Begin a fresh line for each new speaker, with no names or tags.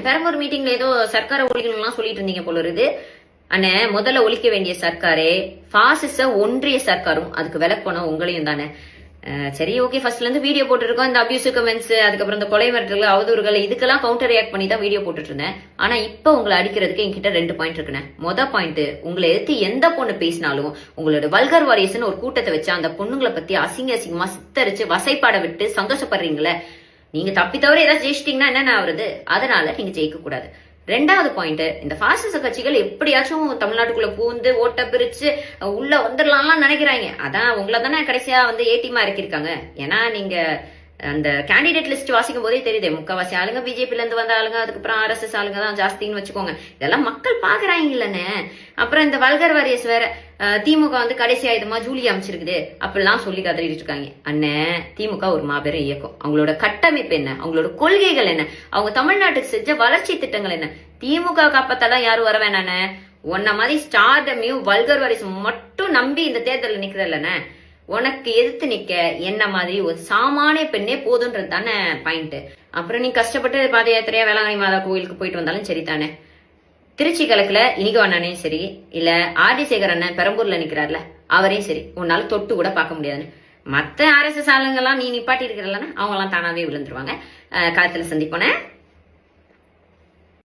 பெரம்பூர் மீட்டிங்ல ஏதோ சர்க்காரை ஒழிக்கணும்லாம் சொல்லிட்டு இருந்தீங்க போல இருக்குது. அண்ணே, முதல்ல ஒழிக்க வேண்டிய சர்க்காரே பாசிச ஒன்றிய சர்க்காரும் அதுக்கு விலக்கணும் உங்களையும் தானே. சரி, ஓகே, ஃபர்ஸ்ட்ல இருந்து வீடியோ போட்டுருக்கோம். இந்த அபியூசிவ் கமெண்ட்ஸ், அதுக்கப்புறம் இந்த கொலை மிரட்டல், அவதூறுகள், இதுக்கெல்லாம் கவுண்டர் ரியாக்ட் பண்ணி தான் வீடியோ போட்டுட்டு இருந்தேன். ஆனா இப்ப உங்களை அடிக்கிறதுக்கு என்கிட்ட 2 பாயிண்ட் இருக்குண்ணே. பாயிண்ட், உங்களை எடுத்து எந்த பொண்ணு பேசினாலும் உங்களோட வல்கர் வாரியஸ்ன்னு ஒரு கூட்டத்தை வச்சு அந்த பொண்ணுங்களை பத்தி அசிங்கமா சித்தரிச்சு வசைப்பாட விட்டு சந்தோஷப்படுறீங்களே. நீங்க தப்பி தவிர ஏதாவது ஜெயிச்சிட்டீங்கன்னா என்னென்ன ஆகுறது? அதனால நீங்க ஜெயிக்க கூடாது. 2வது பாயிண்ட், இந்த பாசிச கட்சிகள் எப்படியாச்சும் தமிழ்நாட்டுக்குள்ள பூந்து ஓட்ட பிரிச்சு உள்ள வந்துடலாம்லாம் நினைக்கிறாங்க. அதான் உங்களை தானே கடைசியா ஏடிமா இறக்கிருக்காங்க. ஏன்னா நீங்க அந்த கேண்டிடேட் லிஸ்ட் வாசிக்கும் போதே தெரியுது, முக்காவாசி ஆளுங்க பிஜேபில இருந்து வந்த ஆளுங்க, அதுக்கப்புறம் RSS ஆளுங்க தான் ஜாஸ்தின்னு வச்சுக்கோங்க. இதெல்லாம் மக்கள் பாக்குறாங்க இல்லன்னு. அப்புறம் இந்த வல்கர் வாரியஸ் வேற திமுக கடைசி ஆயுதமா ஜூலி அமைச்சிருக்குது அப்படிலாம் சொல்லி கதறிட்டு இருக்காங்க. அண்ணன், திமுக ஒரு மாபெரும் இயக்கம். அவங்களோட கட்டமைப்பு என்ன, அவங்களோட கொள்கைகள் என்ன, அவங்க தமிழ்நாட்டுக்கு செஞ்ச வளர்ச்சி திட்டங்கள் என்ன? திமுக காப்பத்தெல்லாம் யாரும் வர வேணானே. உன்ன மாதிரி ஸ்டார்டமையும் வல்கர் வாரியஸ் மட்டும் நம்பி இந்த தேர்தலில் நிக்கிறல்லண்ணே. உனக்கு எதிர்த்து நிக்க என்ன மாதிரி ஒரு சாமானிய பெண்ணே போதுன்றது தானே பாயிண்ட். அப்புறம் நீ கஷ்டப்பட்டு பாத யாத்திரையா வேளாங்கண்ணி மாதா கோயிலுக்கு போயிட்டு வந்தாலும் சரி தானே. திருச்சி கலக்குல இனிகோ அண்ணனையும் சரி, இல்ல RD சேகர் அண்ணன் பெரம்பூர்ல நிக்கிறார்ல அவரையும் சரி உன்னால தொட்டு கூட பார்க்க முடியாதுன்னு. மத்த RSS ஆளுங்கெல்லாம் நீ நிப்பாட்டி இருக்கிறல்லன்னா அவங்க எல்லாம் தானாவே விழுந்துருவாங்க. காலத்துல சந்திப்போனே.